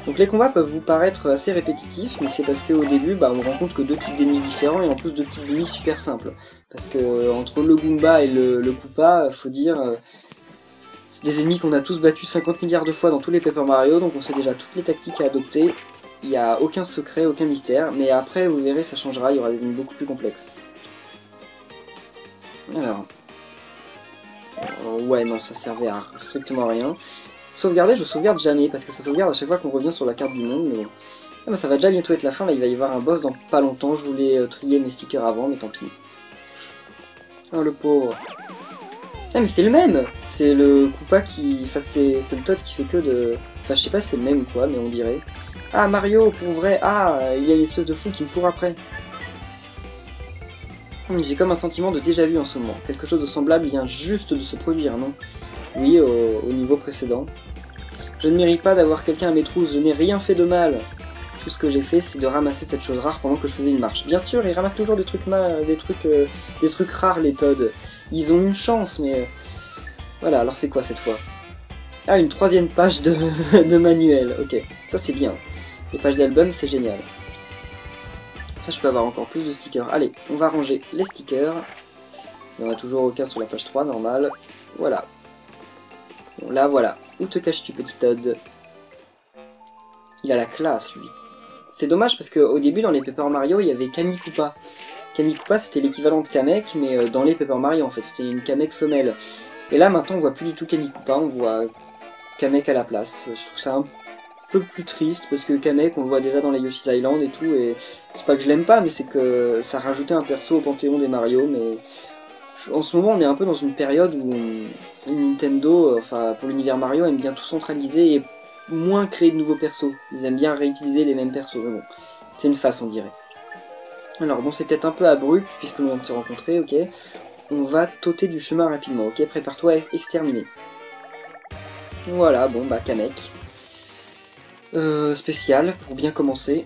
Donc les combats peuvent vous paraître assez répétitifs, mais c'est parce qu'au début, bah, on rencontre que 2 types d'ennemis différents, et en plus 2 types d'ennemis super simples. Parce que entre le Goomba et le Koopa, faut dire, c'est des ennemis qu'on a tous battus 50 milliards de fois dans tous les Paper Mario, donc on sait déjà toutes les tactiques à adopter. Il n'y a aucun secret, aucun mystère, mais après, vous verrez, ça changera, il y aura des ennemis beaucoup plus complexes. Alors... ouais, non, ça servait à strictement rien. Sauvegarder, je sauvegarde jamais, parce que ça sauvegarde à chaque fois qu'on revient sur la carte du monde, mais... Ah bah ça va déjà bientôt être la fin, là il va y avoir un boss dans pas longtemps, je voulais trier mes stickers avant, mais tant pis. Oh le pauvre. Ah mais c'est le même! C'est le Koopa qui... Enfin c'est le Toad qui fait que de... Enfin je sais pas si c'est le même ou quoi, mais on dirait. Ah Mario, pour vrai! Ah, il y a une espèce de fou qui me fourre après. J'ai comme un sentiment de déjà vu en ce moment. Quelque chose de semblable vient juste de se produire, non? Oui, au niveau précédent. Je ne mérite pas d'avoir quelqu'un à mes trousses, je n'ai rien fait de mal. Tout ce que j'ai fait, c'est de ramasser cette chose rare pendant que je faisais une marche. Bien sûr, ils ramassent toujours des trucs rares, les Toads. Ils ont une chance, mais... Voilà, alors c'est quoi cette fois? Ah, une 3e page de manuel, ok. Ça c'est bien. Les pages d'album, c'est génial. Ça, je peux avoir encore plus de stickers. Allez, on va ranger les stickers. Il n'y en a toujours aucun sur la page 3, normal. Voilà. Bon, là, voilà. Où te caches-tu, petit Toad? Il a la classe, lui. C'est dommage parce qu'au début, dans les Paper Mario, il y avait Kami Koopa. Kami Koopa, c'était l'équivalent de Kamek, mais dans les Paper Mario, en fait. C'était une Kamek femelle. Et là, maintenant, on voit plus du tout Kami Koopa, on voit Kamek à la place. Je trouve ça un peu plus triste, parce que Kamek, on le voit déjà dans les Yoshi's Island et tout, et c'est pas que je l'aime pas, mais c'est que ça rajoutait un perso au panthéon des Mario, mais... En ce moment, on est un peu dans une période où Nintendo, enfin, pour l'univers Mario, aime bien tout centraliser et moins créer de nouveaux persos. Ils aiment bien réutiliser les mêmes persos, mais bon, c'est une face, on dirait. Alors bon, c'est peut-être un peu abrupt, puisque nous vient de se rencontrer, ok. On va t'ôter du chemin rapidement, ok. Prépare-toi à exterminer. Voilà, bon, bah, Kamek. Spécial, pour bien commencer.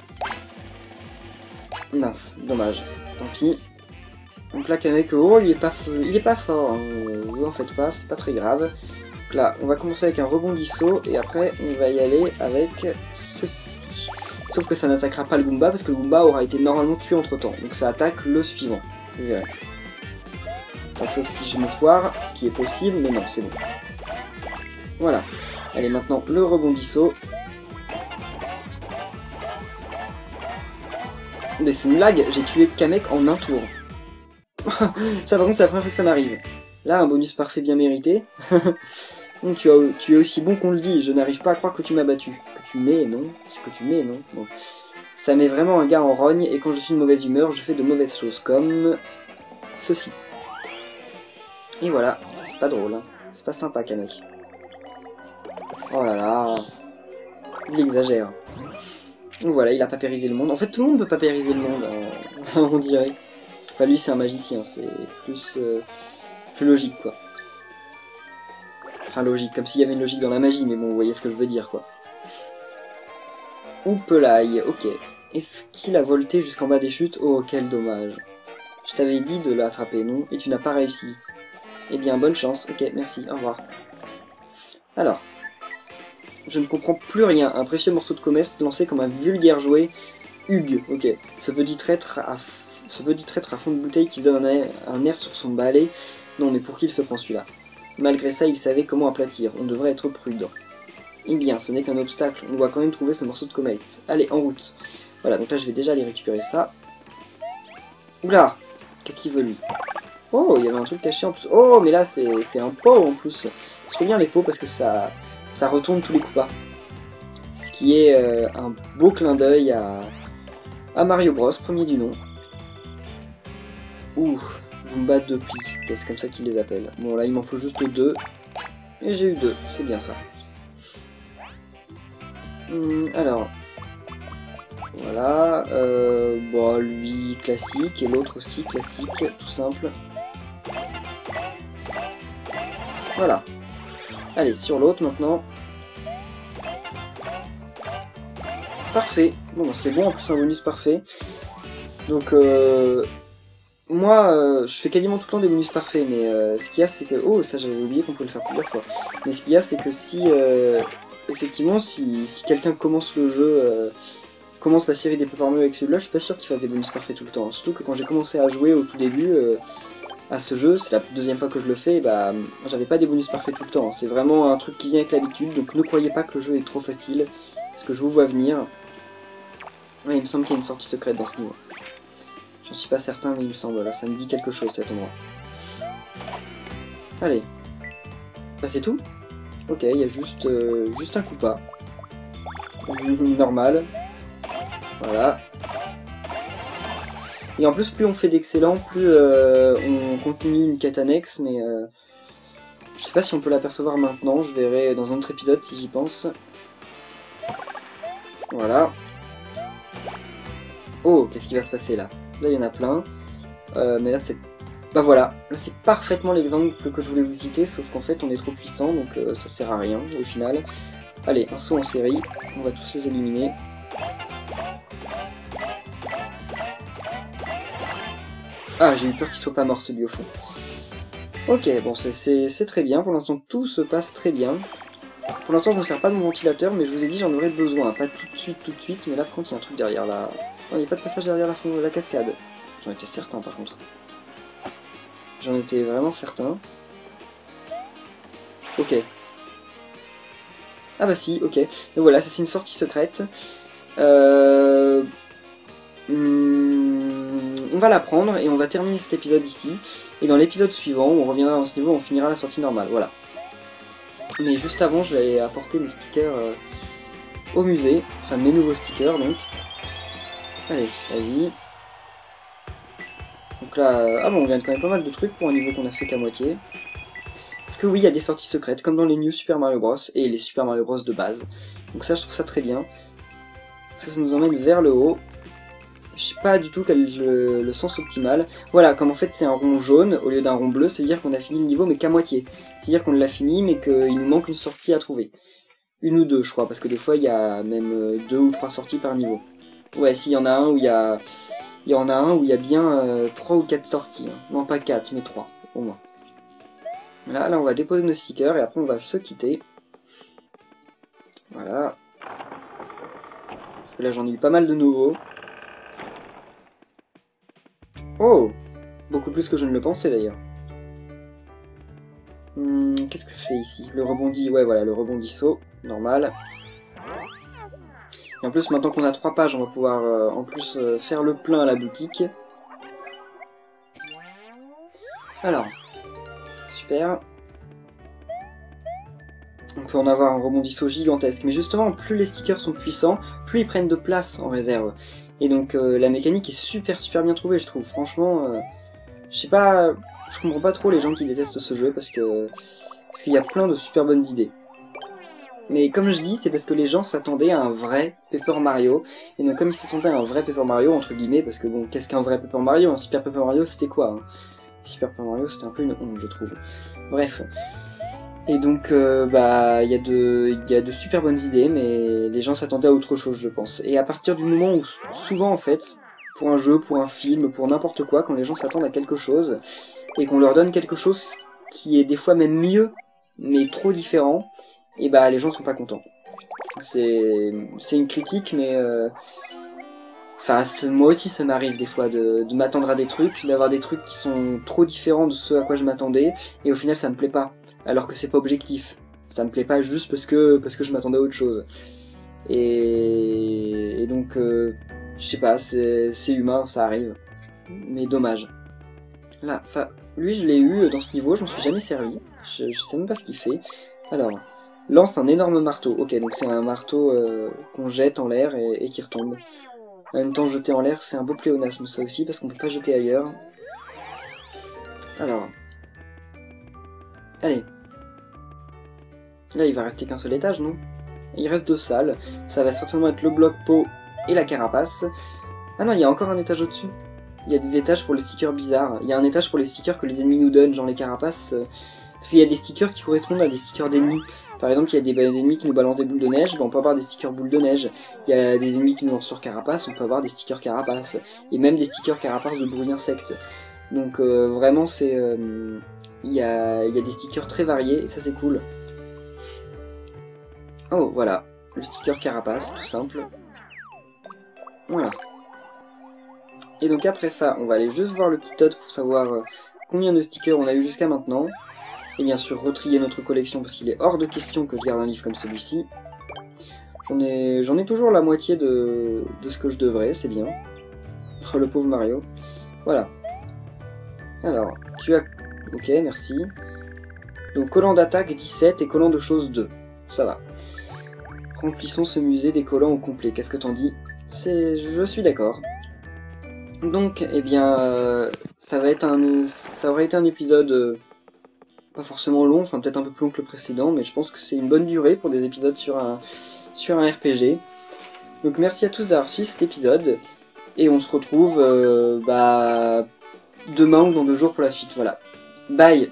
Mince, dommage. Tant pis. Donc là, Kamek, oh, il est pas fort, hein. Vous en faites pas, c'est pas très grave. Donc là, on va commencer avec un rebondisseau, et après, on va y aller avec ceci. Sauf que ça n'attaquera pas le Goomba, parce que le Goomba aura été normalement tué entre-temps. Donc ça attaque le suivant. Vous verrez. Enfin, sauf si je me foire, ce qui est possible, mais non, c'est bon. Voilà. Allez, maintenant, le rebondisseau. Mais c'est une blague, j'ai tué Kamek en un tour. Ça par contre c'est la première fois que ça m'arrive. Là un bonus parfait bien mérité. Donc tu es aussi bon qu'on le dit, je n'arrive pas à croire que tu m'as battu. Que tu m'es, non? C'est que tu m'es, non? Bon. Ça met vraiment un gars en rogne, et quand je suis de mauvaise humeur, je fais de mauvaises choses, comme ceci. Et voilà, ça c'est pas drôle, hein. C'est pas sympa, Kamek. Oh là là, il exagère. Donc voilà, il a papérisé le monde. En fait, tout le monde peut papériser le monde, on dirait. Enfin, lui, c'est un magicien, c'est plus logique, quoi. Enfin, logique, comme s'il y avait une logique dans la magie, mais bon, vous voyez ce que je veux dire, quoi. Oupelaï, ok. Est-ce qu'il a volté jusqu'en bas des chutes? Oh, quel dommage. Je t'avais dit de l'attraper, non? Et tu n'as pas réussi. Eh bien, bonne chance. Ok, merci, au revoir. Alors. Je ne comprends plus rien. Un précieux morceau de commerce lancé comme un vulgaire jouet. Hugues, ok. Ce petit traître à fond de bouteille qui se donne un air sur son balai. Non, mais pour qui il se prend celui-là? Malgré ça, il savait comment aplatir. On devrait être prudent. Eh bien, ce n'est qu'un obstacle. On doit quand même trouver ce morceau de comète. Allez, en route. Voilà, donc là, je vais déjà aller récupérer ça. Oula! Qu'est-ce qu'il veut, lui? Oh, il y avait un truc caché en plus. Oh, mais là, c'est un pot en plus. Je trouve bien les pots parce que ça retourne tous les coups pas. Ce qui est un beau clin d'œil à Mario Bros, premier du nom. Ouh, Goomba 2 plis, c'est comme ça qu'ils les appellent. Bon là il m'en faut juste 2, et j'ai eu 2, c'est bien ça. Alors, voilà, bon lui classique, et l'autre aussi classique, tout simple. Voilà. Allez, sur l'autre maintenant. Parfait. Bon, c'est bon, en plus un bonus parfait. Donc, moi, je fais quasiment tout le temps des bonus parfaits, mais ce qu'il y a, c'est que... Oh, ça j'avais oublié qu'on pouvait le faire plusieurs fois. Mais ce qu'il y a, c'est que si... effectivement, si quelqu'un commence le jeu... commence la série des Paper Mario avec celui-là, je suis pas sûr qu'il fasse des bonus parfaits tout le temps. Surtout que quand j'ai commencé à jouer au tout début... à ce jeu, c'est la deuxième fois que je le fais, et bah j'avais pas des bonus parfaits tout le temps, c'est vraiment un truc qui vient avec l'habitude, donc ne croyez pas que le jeu est trop facile, parce que je vous vois venir. Ouais, il me semble qu'il y a une sortie secrète dans ce niveau. J'en suis pas certain, mais il me semble, là, ça me dit quelque chose cet endroit. Allez. Bah c'est tout. Ok, il y a juste un Koopa. Normal. Voilà. Et en plus, plus on fait d'excellent, plus on continue une quête annexe, mais je sais pas si on peut l'apercevoir maintenant, je verrai dans un autre épisode si j'y pense. Voilà. Oh, qu'est-ce qui va se passer là? Là, il y en a plein. Mais là, c'est... Bah voilà, là c'est parfaitement l'exemple que je voulais vous citer, sauf qu'en fait on est trop puissant, donc ça sert à rien au final. Allez, un saut en série, on va tous les éliminer. Ah, j'ai eu peur qu'il soit pas mort celui au fond. Ok, bon, c'est très bien. Pour l'instant, tout se passe très bien. Pour l'instant, je ne me sers pas de mon ventilateur, mais je vous ai dit, j'en aurais besoin. Pas tout de suite, mais là, quand il y a un truc derrière là... Non, il n'y a pas de passage derrière la cascade. J'en étais certain, par contre. J'en étais vraiment certain. Ok. Ah bah si, ok. Donc voilà, ça c'est une sortie secrète. On va la prendre et on va terminer cet épisode ici. Et dans l'épisode suivant, où on reviendra dans ce niveau, on finira la sortie normale, voilà. Mais juste avant, je vais apporter mes stickers au musée. Enfin, mes nouveaux stickers, donc. Allez, vas-y. Donc là, ah bon, on vient de quand même pas mal de trucs pour un niveau qu'on a fait qu'à moitié. Parce que oui, il y a des sorties secrètes, comme dans les New Super Mario Bros. Et les Super Mario Bros de base. Donc ça, je trouve ça très bien. Ça nous emmène vers le haut. Je sais pas du tout quel est le sens optimal. Voilà, comme en fait c'est un rond jaune au lieu d'un rond bleu, c'est-à-dire qu'on a fini le niveau mais qu'à moitié. C'est-à-dire qu'on l'a fini mais qu'il nous manque une sortie à trouver. Une ou deux je crois, parce que des fois il y a même 2 ou 3 sorties par niveau. Ouais, si, il y en a un où il y a... Il y en a un où il y a bien 3 ou 4 sorties. Hein. Non pas 4, mais 3, au moins. Là on va déposer nos stickers et après on va se quitter. Voilà. Parce que là j'en ai eu pas mal de nouveaux. Oh! Beaucoup plus que je ne le pensais d'ailleurs. Qu'est-ce que c'est ici? Le rebondi, ouais voilà, le rebondi saut, normal. Et en plus, maintenant qu'on a 3 pages, on va pouvoir en plus faire le plein à la boutique. Alors, super. On peut en avoir un rebondissant gigantesque. Mais justement, plus les stickers sont puissants, plus ils prennent de place en réserve. Et donc la mécanique est super bien trouvée, je trouve. Franchement, je sais pas, je comprends pas trop les gens qui détestent ce jeu parce qu'il y a plein de super bonnes idées. Mais comme je dis, c'est parce que les gens s'attendaient à un vrai Paper Mario. Et donc comme ils s'attendaient à un vrai Paper Mario, entre guillemets, parce que bon, qu'est-ce qu'un vrai Paper Mario? Un Super Paper Mario, c'était quoi hein? Super Paper Mario, c'était un peu une honte, je trouve. Bref. Et donc, bah, il y a de super bonnes idées, mais les gens s'attendaient à autre chose, je pense. Et à partir du moment où, souvent en fait, pour un jeu, pour un film, pour n'importe quoi, quand les gens s'attendent à quelque chose, et qu'on leur donne quelque chose qui est des fois même mieux, mais trop différent, et bah les gens sont pas contents. C'est une critique, mais enfin, moi aussi ça m'arrive des fois de m'attendre à des trucs, d'avoir des trucs qui sont trop différents de ce à quoi je m'attendais, et au final ça me plaît pas, alors que c'est pas objectif. Ça me plaît pas juste parce que je m'attendais à autre chose. Et donc, je sais pas, c'est humain, ça arrive. Mais dommage. Là, lui je l'ai eu dans ce niveau, je m'en suis jamais servi. Je sais même pas ce qu'il fait. Alors, lance un énorme marteau. Ok, donc c'est un marteau qu'on jette en l'air et qui retombe. En même temps, jeter en l'air, c'est un beau pléonasme ça aussi, parce qu'on peut pas jeter ailleurs. Alors. Allez. Là, il va rester qu'un seul étage, non? Il reste 2 salles. Ça va certainement être le bloc pot et la carapace. Ah non, il y a encore un étage au-dessus. Il y a des étages pour les stickers bizarres. Il y a un étage pour les stickers que les ennemis nous donnent, genre les carapaces. Parce qu'il y a des stickers qui correspondent à des stickers d'ennemis. Par exemple, il y a des ennemis qui nous balancent des boules de neige, ben on peut avoir des stickers boules de neige. Il y a des ennemis qui nous lancent sur carapace, on peut avoir des stickers carapace. Et même des stickers carapace de bruit insecte. Donc vraiment, c'est il y a des stickers très variés, et ça c'est cool. Oh, voilà. Le sticker carapace, tout simple. Voilà. Et donc après ça, on va aller juste voir le petit tot pour savoir combien de stickers on a eu jusqu'à maintenant. Et bien sûr retrier notre collection parce qu'il est hors de question que je garde un livre comme celui-ci. J'en ai toujours la moitié de ce que je devrais, c'est bien. Oh, le pauvre Mario. Voilà. Alors, tu as... Ok, merci. Donc collant d'attaque 17 et collant de choses 2. Ça va. Remplissons ce musée des collants au complet. Qu'est-ce que t'en dis? Je suis d'accord. Donc, eh bien, ça aurait été un épisode pas forcément long, enfin peut-être un peu plus long que le précédent, mais je pense que c'est une bonne durée pour des épisodes sur un RPG. Donc merci à tous d'avoir suivi cet épisode, et on se retrouve demain ou dans 2 jours pour la suite, voilà. Bye!